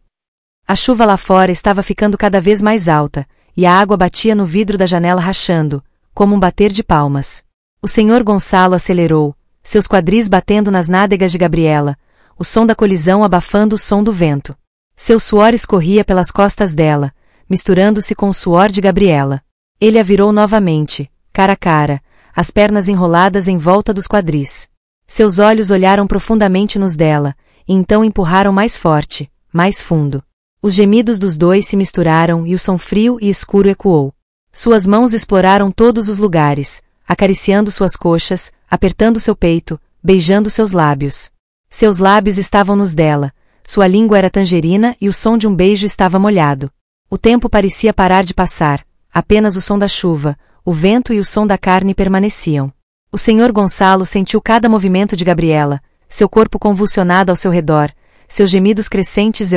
A chuva lá fora estava ficando cada vez mais alta, e a água batia no vidro da janela rachando, como um bater de palmas. O Sr. Gonçalo acelerou, seus quadris batendo nas nádegas de Gabriela, o som da colisão abafando o som do vento. Seu suor escorria pelas costas dela, misturando-se com o suor de Gabriela. Ele a virou novamente, cara a cara, as pernas enroladas em volta dos quadris. Seus olhos olharam profundamente nos dela, e então empurraram mais forte, mais fundo. Os gemidos dos dois se misturaram e o som frio e escuro ecoou. Suas mãos exploraram todos os lugares, acariciando suas coxas, apertando seu peito, beijando seus lábios. Seus lábios estavam nos dela, sua língua era tangerina e o som de um beijo estava molhado. O tempo parecia parar de passar, apenas o som da chuva, o vento e o som da carne permaneciam. O Sr. Gonçalo sentiu cada movimento de Gabriela, seu corpo convulsionado ao seu redor, seus gemidos crescentes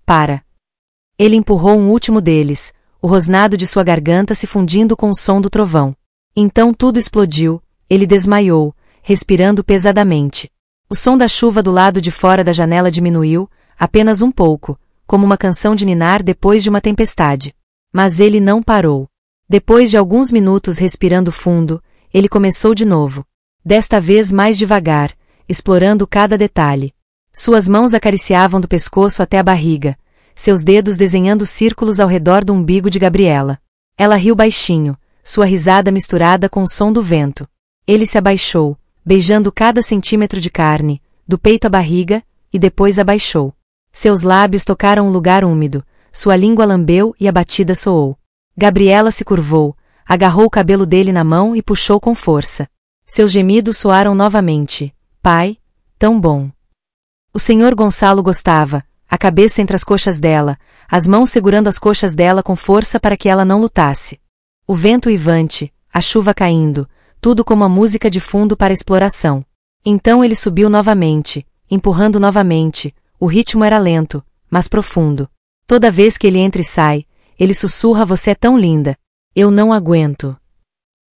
para. Ele empurrou um último deles, o rosnado de sua garganta se fundindo com o som do trovão. Então tudo explodiu, ele desmaiou, respirando pesadamente. O som da chuva do lado de fora da janela diminuiu, apenas um pouco, como uma canção de ninar depois de uma tempestade. Mas ele não parou. Depois de alguns minutos respirando fundo, ele começou de novo. Desta vez mais devagar, explorando cada detalhe. Suas mãos acariciavam do pescoço até a barriga, seus dedos desenhando círculos ao redor do umbigo de Gabriela. Ela riu baixinho, sua risada misturada com o som do vento. Ele se abaixou, beijando cada centímetro de carne, do peito à barriga, e depois abaixou. Seus lábios tocaram um lugar úmido, sua língua lambeu e a batida soou. Gabriela se curvou, agarrou o cabelo dele na mão e puxou com força. Seus gemidos soaram novamente. Pai, tão bom. O Sr. Gonçalo gostava, a cabeça entre as coxas dela, as mãos segurando as coxas dela com força para que ela não lutasse. O vento uivante, a chuva caindo, tudo como a música de fundo para a exploração. Então ele subiu novamente, empurrando novamente, o ritmo era lento, mas profundo. Toda vez que ele entra e sai, ele sussurra: "Você é tão linda. Eu não aguento."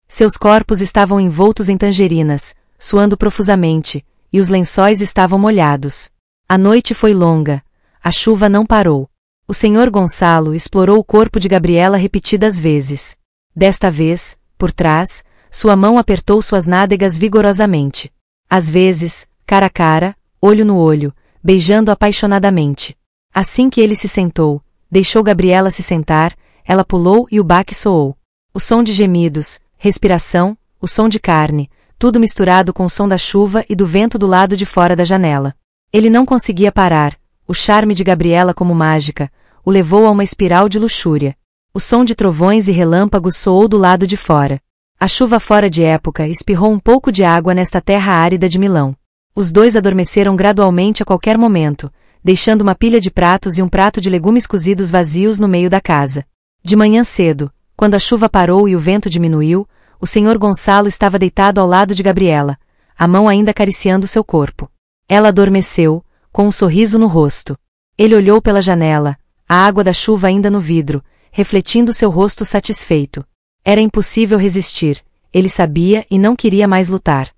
Seus corpos estavam envoltos em tangerinas, suando profusamente, e os lençóis estavam molhados. A noite foi longa, a chuva não parou. O Sr. Gonçalo explorou o corpo de Gabriela repetidas vezes. Desta vez, por trás, sua mão apertou suas nádegas vigorosamente. Às vezes, cara a cara, olho no olho, beijando apaixonadamente. Assim que ele se sentou, deixou Gabriela se sentar, ela pulou e o baque soou. O som de gemidos, respiração, o som de carne, tudo misturado com o som da chuva e do vento do lado de fora da janela. Ele não conseguia parar, o charme de Gabriela como mágica, o levou a uma espiral de luxúria. O som de trovões e relâmpagos soou do lado de fora. A chuva fora de época espirrou um pouco de água nesta terra árida de Milão. Os dois adormeceram gradualmente a qualquer momento, deixando uma pilha de pratos e um prato de legumes cozidos vazios no meio da casa. De manhã cedo, quando a chuva parou e o vento diminuiu, o Sr. Gonçalo estava deitado ao lado de Gabriela, a mão ainda acariciando seu corpo. Ela adormeceu, com um sorriso no rosto. Ele olhou pela janela, a água da chuva ainda no vidro, refletindo seu rosto satisfeito. Era impossível resistir, ele sabia e não queria mais lutar.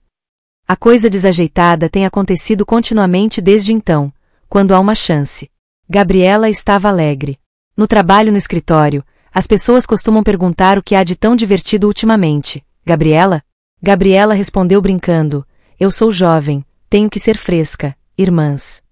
A coisa desajeitada tem acontecido continuamente desde então, quando há uma chance. Gabriela estava alegre. No trabalho no escritório, as pessoas costumam perguntar o que há de tão divertido ultimamente. Gabriela? Gabriela respondeu brincando: "Eu sou jovem, tenho que ser fresca, irmãs."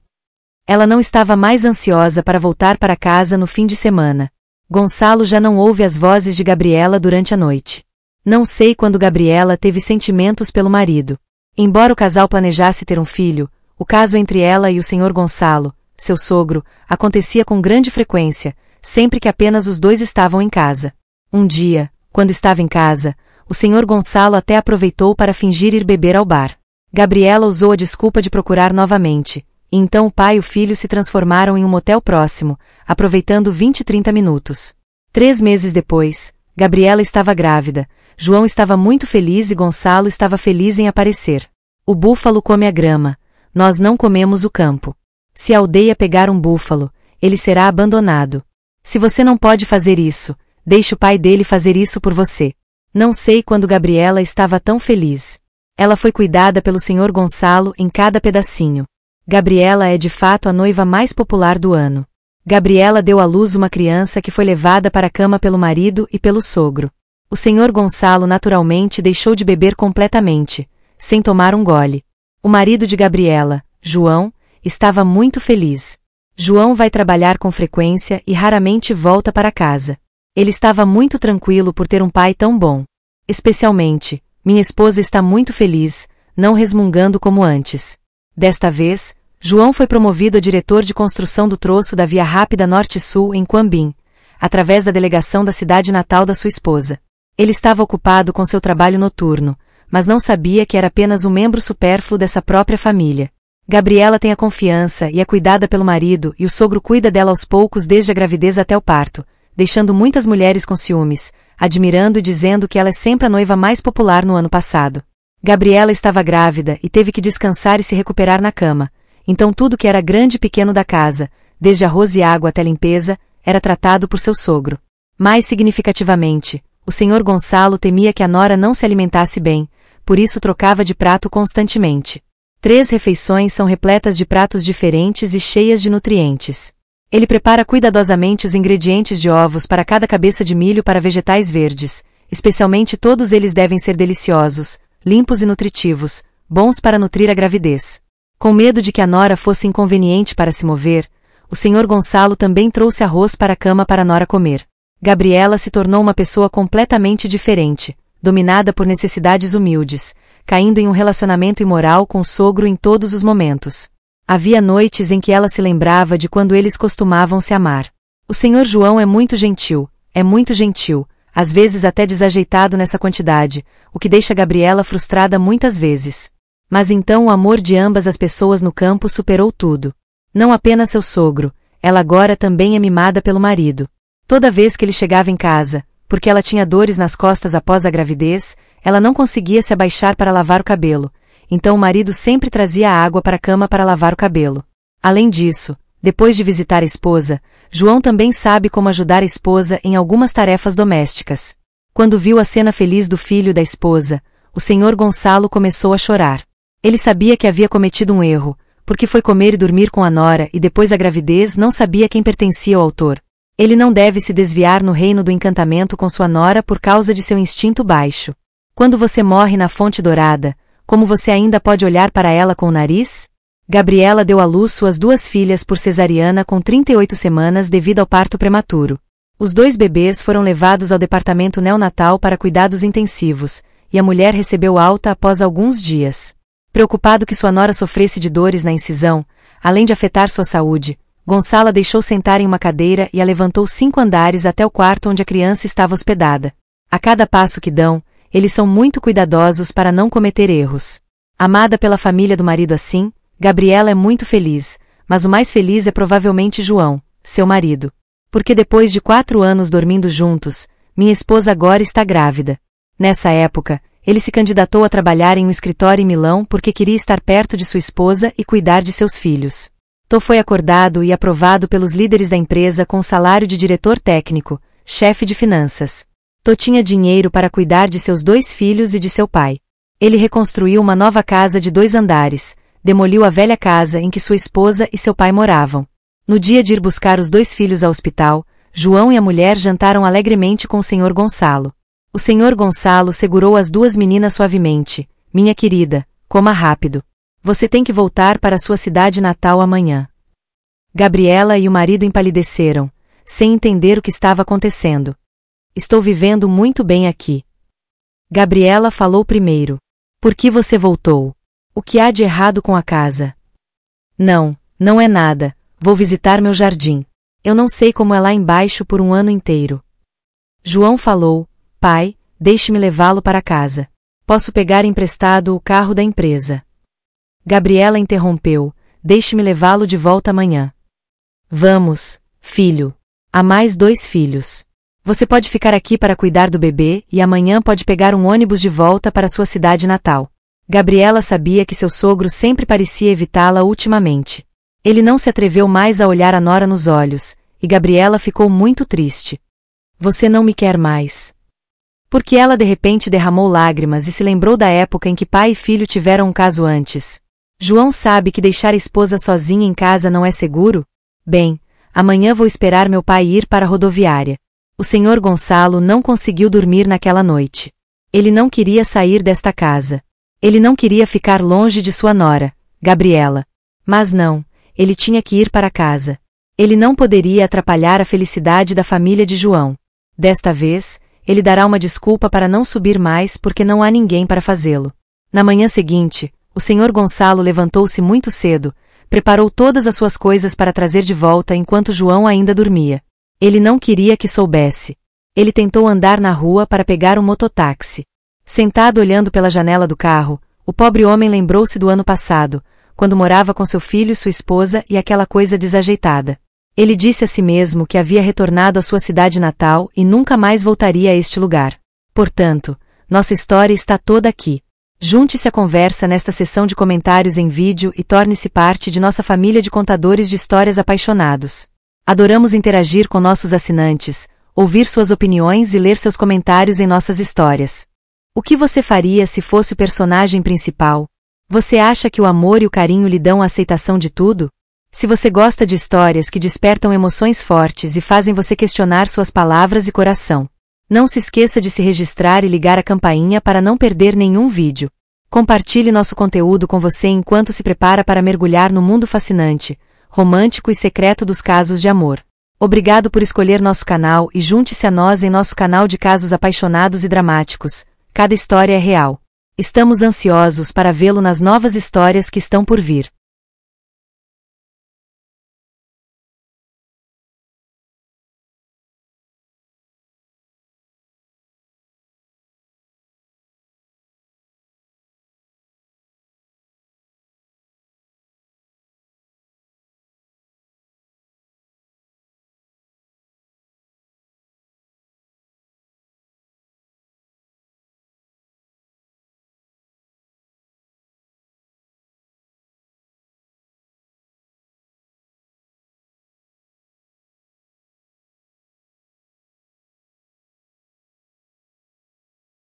Ela não estava mais ansiosa para voltar para casa no fim de semana. Gonçalo já não ouve as vozes de Gabriela durante a noite. Não sei quando Gabriela teve sentimentos pelo marido. Embora o casal planejasse ter um filho, O caso entre ela e o Sr. Gonçalo, seu sogro, acontecia com grande frequência, sempre que apenas os dois estavam em casa. Um dia, quando estava em casa, o Sr. Gonçalo até aproveitou para fingir ir beber ao bar. Gabriela usou a desculpa de procurar novamente, e então o pai e o filho se transformaram em um motel próximo, aproveitando 20 e 30 minutos. 3 meses depois, Gabriela estava grávida, João estava muito feliz e Gonçalo estava feliz em aparecer. O búfalo come a grama, nós não comemos o campo. Se a aldeia pegar um búfalo, ele será abandonado. Se você não pode fazer isso, deixe o pai dele fazer isso por você. Não sei quando Gabriela estava tão feliz. Ela foi cuidada pelo Sr. Gonçalo em cada pedacinho. Gabriela é de fato a noiva mais popular do ano. Gabriela deu à luz uma criança que foi levada para a cama pelo marido e pelo sogro. O Sr. Gonçalo naturalmente deixou de beber completamente, sem tomar um gole. O marido de Gabriela, João, estava muito feliz. João vai trabalhar com frequência e raramente volta para casa. Ele estava muito tranquilo por ter um pai tão bom. Especialmente, minha esposa está muito feliz, não resmungando como antes. Desta vez, João foi promovido a diretor de construção do troço da Via Rápida Norte-Sul em Quambim, através da delegação da cidade natal da sua esposa. Ele estava ocupado com seu trabalho noturno, mas não sabia que era apenas um membro supérfluo dessa própria família. Gabriela tem a confiança e é cuidada pelo marido e o sogro cuida dela aos poucos desde a gravidez até o parto, deixando muitas mulheres com ciúmes, admirando e dizendo que ela é sempre a noiva mais popular no ano passado. Gabriela estava grávida e teve que descansar e se recuperar na cama, então tudo que era grande e pequeno da casa, desde arroz e água até limpeza, era tratado por seu sogro. Mais significativamente, o Sr. Gonçalo temia que a nora não se alimentasse bem, por isso trocava de prato constantemente. 3 refeições são repletas de pratos diferentes e cheias de nutrientes. Ele prepara cuidadosamente os ingredientes de ovos para cada cabeça de milho para vegetais verdes, especialmente todos eles devem ser deliciosos, limpos e nutritivos, bons para nutrir a gravidez. Com medo de que a nora fosse inconveniente para se mover, o Sr. Gonçalo também trouxe arroz para a cama para a nora comer. Gabriela se tornou uma pessoa completamente diferente, dominada por necessidades humildes, caindo em um relacionamento imoral com o sogro em todos os momentos. Havia noites em que ela se lembrava de quando eles costumavam se amar. O Sr. João é muito gentil, às vezes até desajeitado nessa quantidade, o que deixa Gabriela frustrada muitas vezes. Mas então o amor de ambas as pessoas no campo superou tudo. Não apenas seu sogro, ela agora também é mimada pelo marido. Toda vez que ele chegava em casa, porque ela tinha dores nas costas após a gravidez, ela não conseguia se abaixar para lavar o cabelo, então o marido sempre trazia água para a cama para lavar o cabelo. Além disso, depois de visitar a esposa, João também sabe como ajudar a esposa em algumas tarefas domésticas. Quando viu a cena feliz do filho e da esposa, o Sr. Gonçalo começou a chorar. Ele sabia que havia cometido um erro, porque foi comer e dormir com a nora e depois da gravidez não sabia quem pertencia ao autor. Ele não deve se desviar no reino do encantamento com sua nora por causa de seu instinto baixo. Quando você morre na fonte dourada, como você ainda pode olhar para ela com o nariz? Gabriela deu à luz suas 2 filhas por cesariana com 38 semanas devido ao parto prematuro. Os 2 bebês foram levados ao departamento neonatal para cuidados intensivos, e a mulher recebeu alta após alguns dias. Preocupado que sua nora sofresse de dores na incisão, além de afetar sua saúde, Gonçalo a deixou sentar em uma cadeira e a levantou 5 andares até o quarto onde a criança estava hospedada. A cada passo que dão, eles são muito cuidadosos para não cometer erros. Amada pela família do marido assim, Gabriela é muito feliz, mas o mais feliz é provavelmente João, seu marido. Porque depois de 4 anos dormindo juntos, minha esposa agora está grávida. Nessa época, ele se candidatou a trabalhar em um escritório em Milão porque queria estar perto de sua esposa e cuidar de seus filhos. Tó foi acordado e aprovado pelos líderes da empresa com salário de diretor técnico, chefe de finanças. Tó tinha dinheiro para cuidar de seus 2 filhos e de seu pai. Ele reconstruiu uma nova casa de 2 andares, demoliu a velha casa em que sua esposa e seu pai moravam. No dia de ir buscar os 2 filhos ao hospital, João e a mulher jantaram alegremente com o Sr. Gonçalo. O Sr. Gonçalo segurou as 2 meninas suavemente. Minha querida, coma rápido. Você tem que voltar para sua cidade natal amanhã. Gabriela e o marido empalideceram, sem entender o que estava acontecendo. Estou vivendo muito bem aqui. Gabriela falou primeiro. Por que você voltou? O que há de errado com a casa? Não, não é nada, vou visitar meu jardim. Eu não sei como é lá embaixo por um ano inteiro. João falou, pai, deixe-me levá-lo para casa. Posso pegar emprestado o carro da empresa. Gabriela interrompeu, deixe-me levá-lo de volta amanhã. Vamos, filho. Há mais 2 filhos. Você pode ficar aqui para cuidar do bebê e amanhã pode pegar um ônibus de volta para sua cidade natal. Gabriela sabia que seu sogro sempre parecia evitá-la ultimamente. Ele não se atreveu mais a olhar a nora nos olhos, e Gabriela ficou muito triste. Você não me quer mais. Porque ela de repente derramou lágrimas e se lembrou da época em que pai e filho tiveram um caso antes. João sabe que deixar a esposa sozinha em casa não é seguro? Bem, amanhã vou esperar meu pai ir para a rodoviária. O senhor Gonçalo não conseguiu dormir naquela noite. Ele não queria sair desta casa. Ele não queria ficar longe de sua nora, Gabriela. Mas não, ele tinha que ir para casa. Ele não poderia atrapalhar a felicidade da família de João. Desta vez, ele dará uma desculpa para não subir mais porque não há ninguém para fazê-lo. Na manhã seguinte, o senhor Gonçalo levantou-se muito cedo, preparou todas as suas coisas para trazer de volta enquanto João ainda dormia. Ele não queria que soubesse. Ele tentou andar na rua para pegar um mototáxi. Sentado olhando pela janela do carro, o pobre homem lembrou-se do ano passado, quando morava com seu filho e sua esposa e aquela coisa desajeitada. Ele disse a si mesmo que havia retornado à sua cidade natal e nunca mais voltaria a este lugar. Portanto, nossa história está toda aqui. Junte-se à conversa nesta sessão de comentários em vídeo e torne-se parte de nossa família de contadores de histórias apaixonados. Adoramos interagir com nossos assinantes, ouvir suas opiniões e ler seus comentários em nossas histórias. O que você faria se fosse o personagem principal? Você acha que o amor e o carinho lhe dão a aceitação de tudo? Se você gosta de histórias que despertam emoções fortes e fazem você questionar suas palavras e coração, não se esqueça de se registrar e ligar a campainha para não perder nenhum vídeo. Compartilhe nosso conteúdo com você enquanto se prepara para mergulhar no mundo fascinante, romântico e secreto dos casos de amor. Obrigado por escolher nosso canal e junte-se a nós em nosso canal de casos apaixonados e dramáticos. Cada história é real. Estamos ansiosos para vê-lo nas novas histórias que estão por vir.